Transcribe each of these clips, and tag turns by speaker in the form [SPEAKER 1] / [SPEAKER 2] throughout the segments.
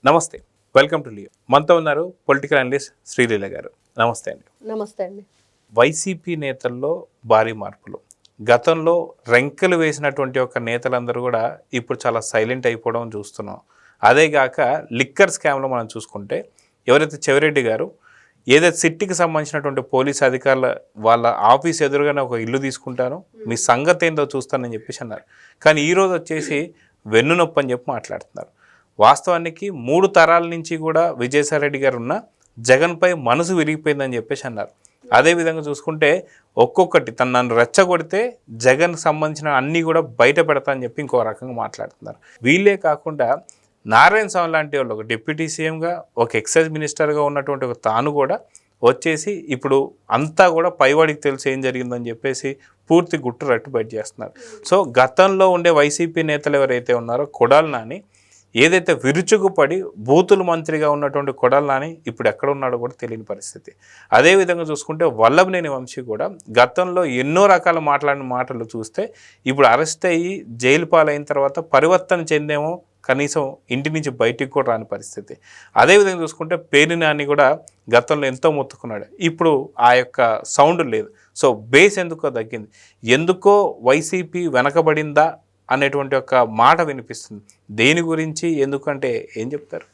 [SPEAKER 1] నమస్తే, welcome to Leo. మనతో ఉన్నారు పొలిటికల్ అనలిస్ట్ శ్రీలీల గారు. నమస్తే అండి.
[SPEAKER 2] నమస్తే అండి.
[SPEAKER 1] వైసీపీ నేతల్లో భారీ మార్పులు. గతంలో రెంకలు వేసినటువంటి ఒక నేతలందరూ కూడా ఇప్పుడు చాలా సైలెంట్ అయిపోవడం చూస్తున్నాం. అదేగాక లిక్కర్ స్కామ్లో మనం చూసుకుంటే ఎవరైతే చెవిరెడ్డి గారు ఏదైతే సిట్టికి సంబంధించినటువంటి పోలీస్ అధికారుల వాళ్ళ ఆఫీస్ ఎదురుగానే ఒక ఇల్లు తీసుకుంటాను, మీ సంగతి ఏందో చూస్తానని చెప్పేసి అన్నారు. కానీ ఈరోజు వచ్చేసి వెన్నునొప్పి అని చెప్పి మాట్లాడుతున్నారు. వాస్తవానికి 3 తరాల నుంచి కూడా విజయసాయిరెడ్డి గారు ఉన్న జగన్పై మనసు విరిగిపోయిందని చెప్పేసి అన్నారు. అదేవిధంగా చూసుకుంటే ఒక్కొక్కటి నన్ను రెచ్చగొడితే జగన్ సంబంధించిన అన్నీ కూడా బయట పెడతా అని చెప్పి ఇంకో రకంగా మాట్లాడుతున్నారు. వీళ్ళే కాకుండా నారాయణ స్వామి లాంటి వాళ్ళు ఒక డిప్యూటీ సీఎంగా, ఒక ఎక్సైజ్ మినిస్టర్గా ఉన్నటువంటి ఒక తాను కూడా వచ్చేసి ఇప్పుడు అంతా కూడా పైవాడికి తెలిసి ఏం జరిగిందని చెప్పేసి పూర్తి గుట్టు రట్టు బయట చేస్తున్నారు. సో గతంలో ఉండే వైసీపీ నేతలు ఎవరైతే ఉన్నారో కొడాలి నాని ఏదైతే విరుచుకుపడి బూతులు మంత్రిగా ఉన్నటువంటి కొడాలి నాని ఇప్పుడు ఎక్కడ ఉన్నాడో కూడా తెలియని పరిస్థితి. అదేవిధంగా చూసుకుంటే వల్లభనేని వంశీ కూడా గతంలో ఎన్నో రకాల మాట్లాడిన మాటలు చూస్తే ఇప్పుడు అరెస్ట్ అయ్యి జైలు పాలైన తర్వాత పరివర్తన చెందేమో కనీసం ఇంటి నుంచి బయటికి కూడా రాని పరిస్థితి. అదేవిధంగా చూసుకుంటే పేర్ని నాని కూడా గతంలో ఎంతో మొత్తుకున్నాడు, ఇప్పుడు ఆ యొక్క సౌండ్ లేదు. సో బేస్ ఎందుకో తగ్గింది, ఎందుకో వైసీపీ వెనకబడిందా అనేటువంటి ఒక మాట వినిపిస్తుంది. దేని గురించి, ఎందుకంటే ఏం చెప్తారు?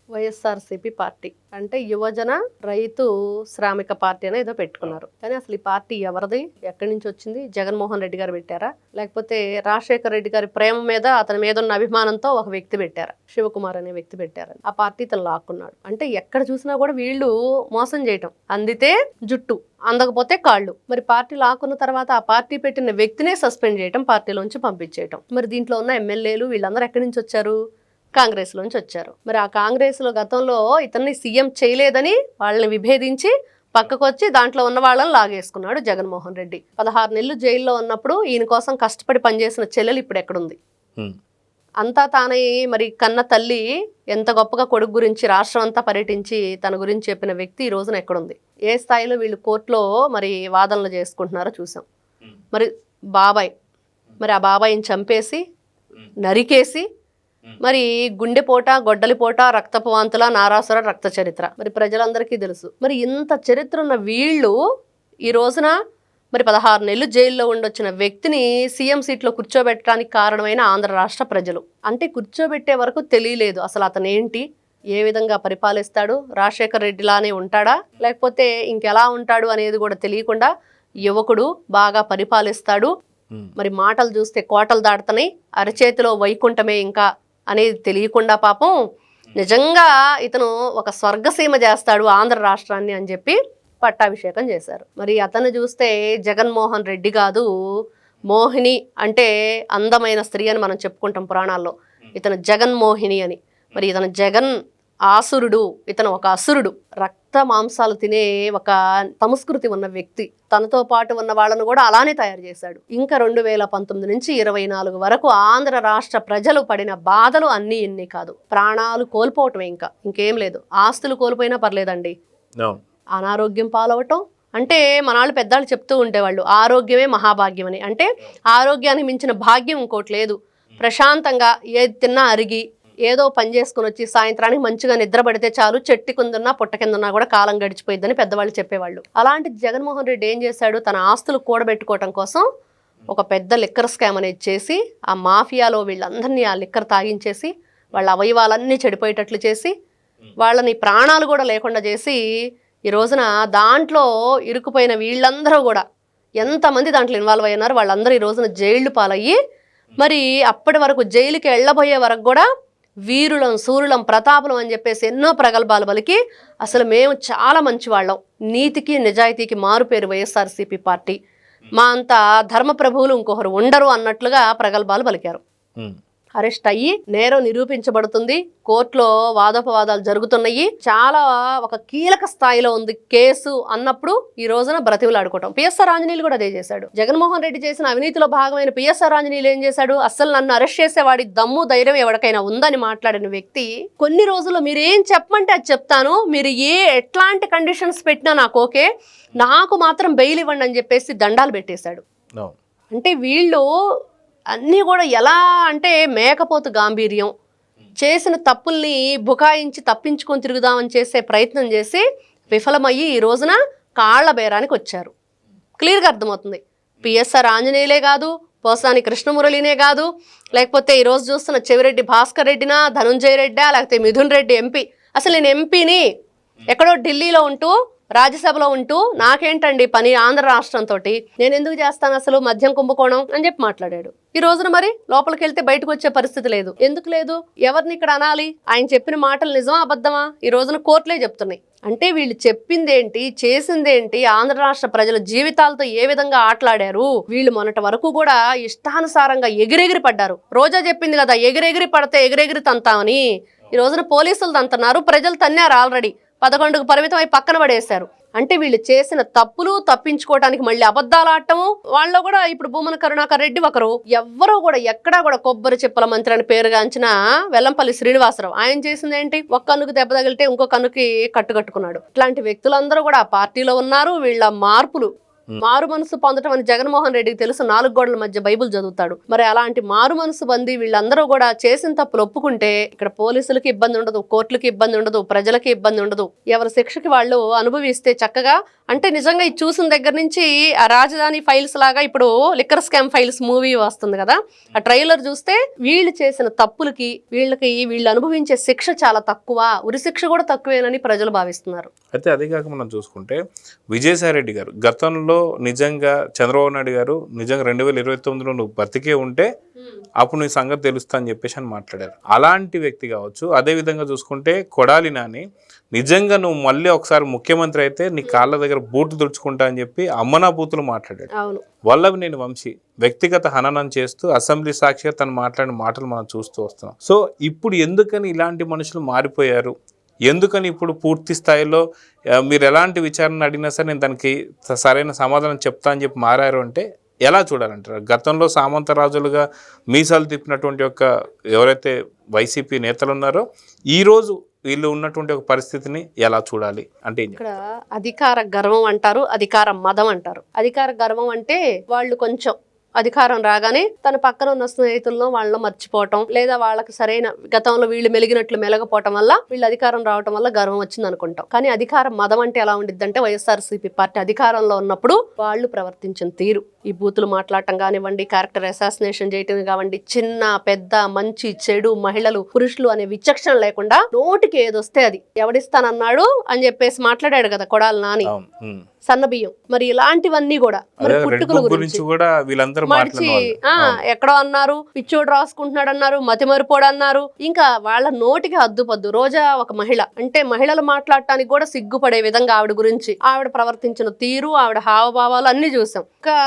[SPEAKER 2] వైఎస్ఆర్సీపీ పార్టీ అంటే యువజన రైతు శ్రామిక పార్టీ అని ఏదో పెట్టుకున్నారు. కానీ అసలు ఈ పార్టీ ఎవరిది, ఎక్కడి నుంచి వచ్చింది? జగన్మోహన్ రెడ్డి గారు పెట్టారా, లేకపోతే రాజశేఖర రెడ్డి గారి ప్రేమ మీద, అతని మీద ఉన్న అభిమానంతో ఒక వ్యక్తి పెట్టారా? శివకుమార్ అనే వ్యక్తి పెట్టారని ఆ పార్టీ తను లాక్కున్నాడు. అంటే ఎక్కడ చూసినా కూడా వీళ్ళు మోసం చేయటం, అందితే జుట్టు, అందకపోతే కాళ్ళు. మరి పార్టీ లాక్కున్న తర్వాత ఆ పార్టీ పెట్టిన వ్యక్తినే సస్పెండ్ చేయటం, పార్టీలోంచి పంపించేయటం. మరి దీంట్లో ఉన్న ఎమ్మెల్యేలు వీళ్ళందరూ ఎక్కడి నుంచి వచ్చారు? కాంగ్రెస్ లోంచి వచ్చారు. మరి ఆ కాంగ్రెస్ లో గతంలో ఇతన్ని సీఎం చేయలేదని వాళ్ళని విభేదించి పక్కకు వచ్చి దాంట్లో ఉన్న వాళ్ళని లాగేసుకున్నాడు జగన్మోహన్ రెడ్డి. 16 నెలలు జైల్లో ఉన్నప్పుడు ఈయన కోసం కష్టపడి పనిచేసిన చెల్లెలు ఇప్పుడు ఎక్కడుంది? అంతా తానై మరి కన్న తల్లి ఎంత గొప్పగా కొడుకు గురించి రాష్ట్రం అంతా పర్యటించి తన గురించి చెప్పిన వ్యక్తి ఈ రోజున ఎక్కడుంది? ఏ స్థాయిలో వీళ్ళు కోర్టులో మరి వాదనలు చేసుకుంటున్నారో చూసాం. మరి బాబాయ్, మరి ఆ బాబాయిని చంపేసి నరికేసి మరి గుండెపోట, గొడ్డలిపోట, రక్తపు వాంతుల, నారాసుర రక్త చరిత్ర మరి ప్రజలందరికీ తెలుసు. మరి ఇంత చరిత్ర ఉన్న వీళ్ళు ఈ రోజున మరి 16 నెలలు జైల్లో ఉండొచ్చిన వ్యక్తిని సీఎం సీట్లో కూర్చోబెట్టడానికి కారణమైన ఆంధ్ర రాష్ట్ర ప్రజలు. అంటే కూర్చోబెట్టే వరకు తెలియలేదు అసలు అతను ఏంటి, ఏ విధంగా పరిపాలిస్తాడు, రాజశేఖర రెడ్డిలానే ఉంటాడా లేకపోతే ఇంకెలా ఉంటాడు అనేది కూడా తెలియకుండా యువకుడు బాగా పరిపాలిస్తాడు. మరి మాటలు చూస్తే కోటలు దాటుతున్నాయి, అరచేతిలో వైకుంఠమే ఇంకా అనేది తెలియకుండా పాపం నిజంగా ఇతను ఒక స్వర్గసీమ చేస్తాడు ఆంధ్ర రాష్ట్రాన్ని అని చెప్పి పట్టాభిషేకం చేశారు. మరి అతను చూస్తే జగన్మోహన్ రెడ్డి కాదు, మోహిని అంటే అందమైన స్త్రీ అని మనం చెప్పుకుంటాం పురాణాల్లో. ఇతను జగన్మోహిని అని. మరి ఇతను జగన్ ఆసురుడు, ఇతను ఒక అసురుడు, రక్త మాంసాలు తినే ఒక సంస్కృతి ఉన్న వ్యక్తి. తనతో పాటు ఉన్న వాళ్ళను కూడా అలానే తయారు చేశాడు. ఇంకా 2019 నుంచి 24 వరకు ఆంధ్ర రాష్ట్ర ప్రజలు పడిన బాధలు అన్నీ ఇన్ని కాదు. ప్రాణాలు కోల్పోవటమే, ఇంకేం లేదు. ఆస్తులు కోల్పోయినా పర్లేదండి, అనారోగ్యం పాలవటం. అంటే మనాళ్ళు పెద్దాళ్ళు చెప్తూ ఉండేవాళ్ళు ఆరోగ్యమే మహాభాగ్యం అని. అంటే ఆరోగ్యానికి మించిన భాగ్యం ఇంకోటి లేదు. ప్రశాంతంగా ఏది తిన్నా అరిగి ఏదో పని చేసుకుని వచ్చి సాయంత్రానికి మంచిగా నిద్ర పడితే చాలు, చెట్టు కిందన్నా పుట్ట కిందన్నా కూడా కాలం గడిచిపోయిద్దని పెద్దవాళ్ళు చెప్పేవాళ్ళు. అలాంటి జగన్మోహన్ రెడ్డి ఏం చేశాడు, తన ఆస్తులు కూడబెట్టుకోవటం కోసం ఒక పెద్ద లిక్కర్ స్కామ్ అనేది చేసి ఆ మాఫియాలో వీళ్ళందరినీ ఆ లిక్కర్ తాగించేసి వాళ్ళ అవయవాలన్నీ చెడిపోయేటట్లు చేసి వాళ్ళని ప్రాణాలు కూడా లేకుండా చేసి ఈ రోజున దాంట్లో ఇరుక్కుపోయిన వీళ్ళందరూ కూడా ఎంతమంది దాంట్లో ఇన్వాల్వ్ అయ్యారు, వాళ్ళందరూ ఈ రోజున జైళ్లు పాలయ్యి మరి అప్పటి వరకు జైలుకి వెళ్ళబోయే వరకు కూడా వీరులం, సూరులం, ప్రతాపులం అని చెప్పేసి ఎన్నో ప్రగల్భాలు పలికి అసలు మేము చాలా మంచి వాళ్ళం, నీతికి నిజాయితీకి మారుపేరు వైఎస్ఆర్సీపీ పార్టీ, మా అంత ధర్మప్రభువులు ఇంకొకరు ఉండరు అన్నట్లుగా ప్రగల్భాలు పలికారు. అరెస్ట్ అయ్యి నేరం నిరూపించబడుతుంది, కోర్టులో వాదోపవాదాలు జరుగుతున్నాయి, చాలా ఒక కీలక స్థాయిలో ఉంది కేసు అన్నప్పుడు ఈ రోజున బ్రతివులాడుకోవటం. పిఎస్ఆర్ ఆంజనేయులు కూడా అదే చేశాడు. జగన్మోహన్ రెడ్డి చేసిన అవినీతిలో భాగమైన పిఎస్ఆర్ ఆంజనేయులు ఏం చేశాడు, అస్సలు నన్ను అరెస్ట్ చేసేవాడి దమ్ము ధైర్యం ఎవరికైనా ఉందని మాట్లాడిన వ్యక్తి కొన్ని రోజుల్లో మీరు ఏం చెప్పమంటే అది చెప్తాను, మీరు ఎట్లాంటి కండిషన్స్ పెట్టినా నాకు ఓకే, నాకు మాత్రం బెయిల్ ఇవ్వండి అని చెప్పేసి దండాలు పెట్టేశాడు. అంటే వీళ్ళు అన్నీ కూడా ఎలా అంటే మేకపోతు గాంభీర్యం, చేసిన తప్పుల్ని బుకాయించి తప్పించుకొని తిరుగుదామని చేసే ప్రయత్నం చేసి విఫలమయ్యి ఈ రోజున కాళ్ల బేరానికి వచ్చారు. క్లియర్గా అర్థమవుతుంది. పిఎస్ఆర్ ఆంజనేయులే కాదు, పోసాని కృష్ణమురళినే కాదు, లేకపోతే ఈరోజు చూస్తున్న చెవిరెడ్డి భాస్కర్ రెడ్డినా, ధనుంజయ రెడ్డా, లేకపోతే మిథున్ రెడ్డి ఎంపీ. అసలు నేను ఎంపీని ఎక్కడో ఢిల్లీలో ఉంటూ రాజ్యసభలో ఉంటూ నాకేంటండి పని ఆంధ్ర రాష్ట్రంతో, నేను ఎందుకు చేస్తాను అసలు మద్యం కుంభకోణం అని చెప్పి మాట్లాడాడు. ఈ రోజున మరి లోపలికి వెళ్తే బయటకు వచ్చే పరిస్థితి లేదు. ఎందుకు లేదు? ఎవరిని ఇక్కడ అనాలి? ఆయన చెప్పిన మాటలు నిజమా అబద్ధమా? ఈ రోజున కోర్టులే చెప్తున్నాయి. అంటే వీళ్ళు చెప్పిందేంటి, చేసిందేంటి, ఆంధ్ర రాష్ట్ర ప్రజల జీవితాలతో ఏ విధంగా ఆటలాడారు. వీళ్ళు మొన్నటి వరకు కూడా ఇష్టానుసారంగా ఎగిరెగిరి పడ్డారు. రోజా చెప్పింది కదా, ఎగిరెగిరి పడితే ఎగిరెగిరి తంతామని. ఈ రోజున పోలీసులు తంతున్నారు, ప్రజలు తన్నారు. ఆల్రెడీ 11కు పరిమితం అయి పక్కన పడేశారు. అంటే వీళ్ళు చేసిన తప్పులు తప్పించుకోవడానికి మళ్ళీ అబద్ధాలు ఆడటము. వాళ్ళు కూడా ఇప్పుడు భూమన కరుణాకర్ రెడ్డి ఒకరు, ఎవ్వరూ కూడా ఎక్కడా కూడా కొబ్బరి చిప్పల మంత్రి అని పేరుగాంచిన వెల్లంపల్లి శ్రీనివాసరావు, ఆయన చేసింది ఏంటి? ఒక కన్నుకు దెబ్బ తగిలితే ఇంకో కన్నుకి కట్టుకట్టుకున్నాడు. ఇట్లాంటి వ్యక్తులందరూ కూడా ఆ పార్టీలో ఉన్నారు. వీళ్ళ మార్పులు మారు మనసు పొందటం అని జగన్మోహన్ రెడ్డికి తెలుసు. 4 గోడల మధ్య బైబుల్ చదువుతాడు. మరి అలాంటి మారు మనసు పొంది వీళ్ళందరూ కూడా చేసిన తప్పులు ఒప్పుకుంటే ఇక్కడ పోలీసులకి ఇబ్బంది ఉండదు, కోర్టులకి ఇబ్బంది ఉండదు, ప్రజలకి ఇబ్బంది ఉండదు. ఎవరి శిక్షకి వాళ్ళు అనుభవిస్తే చక్కగా. అంటే నిజంగా ఇది చూసిన దగ్గర నుంచి ఆ రాజధాని ఫైల్స్ లాగా ఇప్పుడు లిక్కర్ స్కామ్ ఫైల్స్ మూవీ వస్తుంది కదా, ఆ ట్రైలర్ చూస్తే వీళ్ళు చేసిన తప్పులకి వీళ్ళు అనుభవించే శిక్ష చాలా తక్కువ, ఉరి శిక్ష కూడా తక్కువేనని ప్రజలు భావిస్తున్నారు.
[SPEAKER 1] అయితే అదే కాక మనం చూసుకుంటే విజయసాయి రెడ్డి గారు గతంలో నిజంగా చంద్రబాబు నాయుడు గారు నిజంగా 2029లో నువ్వు బతికే ఉంటే అప్పుడు నీ సంగతి తెలుస్తా అని చెప్పేసి అని మాట్లాడారు. అలాంటి వ్యక్తి కావచ్చు. అదే విధంగా చూసుకుంటే కొడాలి నాని నిజంగా నువ్వు మళ్ళీ ఒకసారి ముఖ్యమంత్రి అయితే నీ కాళ్ళ దగ్గర బూట్లు తుడుచుకుంటా అని చెప్పి అమ్మనా బూతులు మాట్లాడాడు. వల్లభనేని వంశీ వ్యక్తిగత హననం చేస్తూ అసెంబ్లీ సాక్షిగా తను మాట్లాడిన మాటలు మనం చూస్తూ వస్తున్నాం. సో ఇప్పుడు ఎందుకని ఇలాంటి మనుషులు మారిపోయారు? ఎందుకని ఇప్పుడు పూర్తి స్థాయిలో మీరు ఎలాంటి విచారణ అడిగినా సరే నేను దానికి సరైన సమాధానం చెప్తా అని చెప్పి మారారు అంటే ఎలా చూడాలంటారు? గతంలో సామంతరాజులుగా మీసాలు తిప్పినటువంటి ఒక ఎవరైతే వైసీపీ నేతలు ఉన్నారో ఈరోజు వీళ్ళు ఉన్నటువంటి ఒక పరిస్థితిని ఎలా చూడాలి అంటే?
[SPEAKER 2] ఇక్కడ అధికార గర్వం అంటారు, అధికార మదం అంటారు. అధికార గర్వం అంటే వాళ్ళు కొంచెం అధికారం రాగానే తన పక్కన ఉన్న స్నేహితులను వాళ్ళని మర్చిపోవటం, లేదా వాళ్ళకి సరైన గతంలో వీళ్ళు మెలిగినట్లు మెలగపోవటం వల్ల వీళ్ళు అధికారం రావటం వల్ల గర్వం వచ్చింది అనుకుంటాం. కానీ అధికారం మదం అంటే ఎలా ఉండిద్దంటే వైఎస్ఆర్సీపీ పార్టీ అధికారంలో ఉన్నప్పుడు వాళ్ళు ప్రవర్తించిన తీరు, ఈ బూతులు మాట్లాడటం కానివ్వండి, క్యారెక్టర్ అసాసినేషన్ చేయటం కానివ్వండి, చిన్న పెద్ద మంచి చెడు మహిళలు పురుషులు అనే విచక్షణ లేకుండా నోటికి ఏదొస్తే అది ఎవడిస్తానన్నాడు అని చెప్పేసి మాట్లాడాడు కదా కొడాలి నాని. సన్నబియ్యం మరి ఇలాంటివన్నీ కూడా పుట్టుకల గురించి మడిచి ఎక్కడో అన్నారు, పిచ్చోడు రాసుకుంటున్నాడు అన్నారు, మతిమరిపోడు అన్నారు. ఇంకా వాళ్ళ నోటికి హద్దుపద్దు. రోజా ఒక మహిళ అంటే మహిళలు మాట్లాడటానికి కూడా సిగ్గుపడే విధంగా ఆవిడ గురించి ఆవిడ ప్రవర్తించిన తీరు, ఆవిడ హావభావాలు అన్ని చూసాం. ఇంకా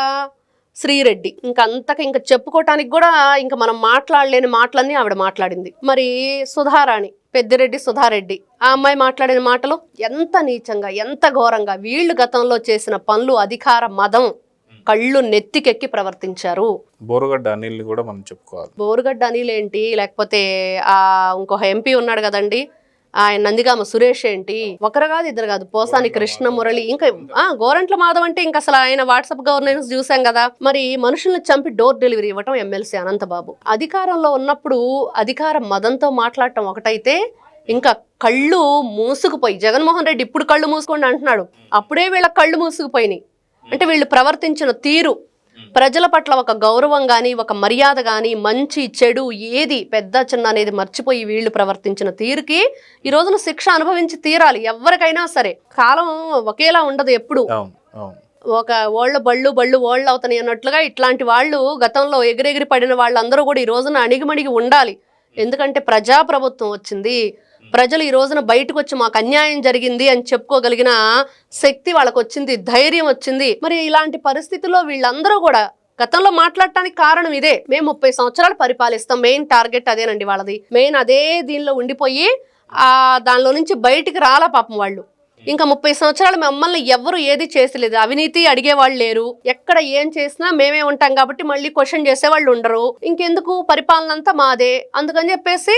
[SPEAKER 2] శ్రీరెడ్డి ఇంకా చెప్పుకోవటానికి కూడా ఇంకా మనం మాట్లాడలేని మాటలన్నీ ఆవిడ మాట్లాడింది. మరి సుధారాణి, పెద్దిరెడ్డి సుధారెడ్డి, ఆ అమ్మాయి మాట్లాడిన మాటలు ఎంత నీచంగా, ఎంత ఘోరంగా వీళ్ళు గతంలో చేసిన పనులు, అధికార మదం, కళ్ళు నెత్తికెక్కి ప్రవర్తించారు.
[SPEAKER 1] బోరుగడ్డ అనిల్ కూడా మనం చెప్పుకోవాలి.
[SPEAKER 2] బోరుగడ్డ అనిల్ ఏంటి, లేకపోతే ఆ ఇంకొక ఎంపీ ఉన్నాడు కదండి ఆయన నందిగామ సురేష్ ఏంటి, ఒకరు కాదు ఇద్దరు కాదు, పోసాని కృష్ణమురళి, ఇంకా గోరంట్ల మాధవ్ అంటే ఇంకా అసలు ఆయన వాట్సాప్ గవర్నెన్స్ చూసాం కదా. మరి మనుషుల్ని చంపి డోర్ డెలివరీ ఇవ్వటం ఎమ్మెల్సీ అనంతబాబు. అధికారంలో ఉన్నప్పుడు అధికార మదంతో మాట్లాడటం ఒకటైతే, ఇంకా కళ్ళు మూసుకుపోయి జగన్మోహన్ రెడ్డి ఇప్పుడు కళ్ళు మూసుకోండి అంటున్నాడు, అప్పుడే వీళ్ళ కళ్ళు మూసుకుపోయినాయి. అంటే వీళ్ళు ప్రవర్తించిన తీరు, ప్రజల పట్ల ఒక గౌరవం కానీ, ఒక మర్యాద కానీ, మంచి చెడు ఏది పెద్ద చిన్న అనేది మర్చిపోయి వీళ్ళు ప్రవర్తించిన తీరుకి ఈ రోజున శిక్ష అనుభవించి తీరాలి ఎవరికైనా సరే. కాలం ఒకేలా ఉండదు ఎప్పుడు. ఒక బళ్ళు ఓళ్ళు అవుతాయి అన్నట్లుగా ఇట్లాంటి వాళ్ళు గతంలో ఎగిరెగిరి పడిన వాళ్ళందరూ కూడా ఈ రోజున అణిగిమణిగి ఉండాలి. ఎందుకంటే ప్రజాప్రభుత్వం వచ్చింది, ప్రజలు ఈ రోజున బయటకు వచ్చి మాకు అన్యాయం జరిగింది అని చెప్పుకోగలిగిన శక్తి వాళ్ళకు వచ్చింది, ధైర్యం వచ్చింది. మరి ఇలాంటి పరిస్థితుల్లో వీళ్ళందరూ కూడా గతంలో మాట్లాడటానికి కారణం ఇదే. మేము 30 సంవత్సరాలు పరిపాలిస్తాం, మెయిన్ టార్గెట్ అదేనండి వాళ్ళది. మెయిన్ అదే దీనిలో ఉండిపోయి దానిలో నుంచి బయటికి రాలా పాపం వాళ్ళు. ఇంకా 30 సంవత్సరాలు మమ్మల్ని ఎవరు ఏది చేసలేదు, అవినీతి అడిగేవాళ్ళు లేరు, ఎక్కడ ఏం చేసినా మేమే ఉంటాం కాబట్టి మళ్ళీ క్వశ్చన్ చేసేవాళ్ళు ఉండరు, ఇంకెందుకు పరిపాలన అంతా మాదే. అందుకని చెప్పేసి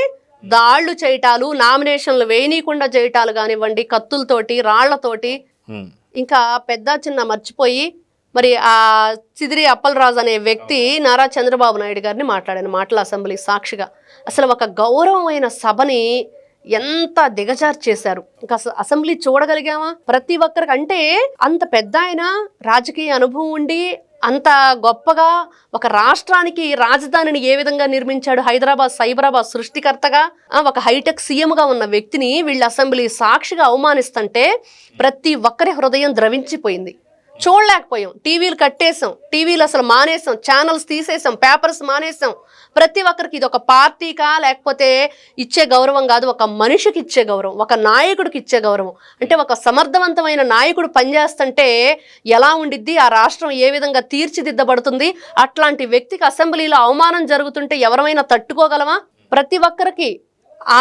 [SPEAKER 2] దాళ్లు చేయటాలు, నామినేషన్లు వేయనీయకుండా చేయటాలు కానివ్వండి, కత్తులతోటి రాళ్లతోటి, ఇంకా పెద్ద చిన్న మర్చిపోయి మరి ఆ చిదిరి అప్పలరాజు అనే వ్యక్తి నారా చంద్రబాబు నాయుడు గారిని మాట్లాడాను మాటల అసెంబ్లీ సాక్షిగా. అసలు ఒక గౌరవమైన సభని ఎంత దిగజార్చేశారు. ఇంకా అసెంబ్లీ చూడగలిగామా? ప్రతి ఒక్కరికి అంటే అంత పెద్ద ఆయన రాజకీయ అనుభవం ఉండి అంత గొప్పగా ఒక రాష్ట్రానికి రాజధానిని ఏ విధంగా నిర్మించాడు, హైదరాబాద్ సైబరాబాద్ సృష్టికర్తగా ఒక హైటెక్ సీఎంగా ఉన్న వ్యక్తిని వీళ్ళ అసెంబ్లీ సాక్షిగా అవమానిస్తుంటే ప్రతి ఒక్కరి హృదయం ద్రవించిపోయింది. చూడలేకపోయాం. టీవీలు కట్టేసాం, టీవీలు అసలు మానేసాం, ఛానల్స్ తీసేసాం, పేపర్స్ మానేసాం. ప్రతి ఒక్కరికి ఇది ఒక పార్టీకా లేకపోతే ఇచ్చే గౌరవం కాదు, ఒక మనిషికి ఇచ్చే గౌరవం, ఒక నాయకుడికి ఇచ్చే గౌరవం. అంటే ఒక సమర్థవంతమైన నాయకుడు పనిచేస్తుంటే ఎలా ఉండిద్ది, ఆ రాష్ట్రం ఏ విధంగా తీర్చిదిద్దబడుతుంది, అట్లాంటి వ్యక్తికి అసెంబ్లీలో అవమానం జరుగుతుంటే ఎవరైనా తట్టుకోగలమా? ప్రతి ఒక్కరికి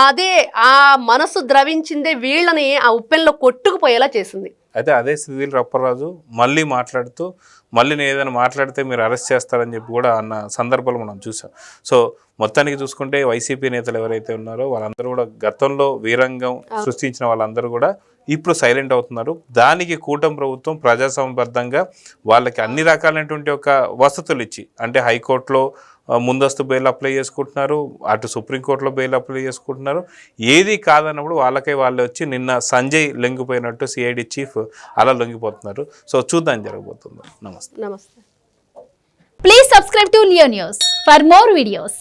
[SPEAKER 2] అదే ఆ మనసు ద్రవించిందే వీళ్ళని ఆ ఉప్పెన్లో కొట్టుకుపోయేలా చేసింది.
[SPEAKER 1] అయితే అదే సిదిరి అప్పలరాజు మళ్ళీ మాట్లాడుతూ మళ్ళీ నేను ఏదైనా మాట్లాడితే మీరు అరెస్ట్ చేస్తారని చెప్పి కూడా అన్న సందర్భాలు మనం చూసాం. సో మొత్తానికి చూసుకుంటే వైసీపీ నేతలు ఎవరైతే ఉన్నారో వాళ్ళందరూ కూడా గతంలో వీరంగం సృష్టించిన వాళ్ళందరూ కూడా ఇప్పుడు సైలెంట్ అవుతున్నారు. దానికి కూటమి ప్రభుత్వం ప్రజాసంబద్ధంగా వాళ్ళకి అన్ని రకాలైనటువంటి ఒక వసతులు ఇచ్చి, అంటే హైకోర్టులో ముందస్తు బెయిల్ అప్లై చేసుకుంటున్నారు, అటు సుప్రీంకోర్టులో బెయిల్ అప్లై చేసుకుంటున్నారు. ఏది కాదన్నప్పుడు వాళ్ళకే వాళ్ళే వచ్చి నిన్న సంజయ్ లొంగిపోయినట్టు సిఐడి చీఫ్ అలా లొంగిపోతున్నారు. సో చూద్దాం జరగబోతుంది. నమస్తే.
[SPEAKER 2] నమస్తే.
[SPEAKER 3] Please subscribe to Leo News for more videos.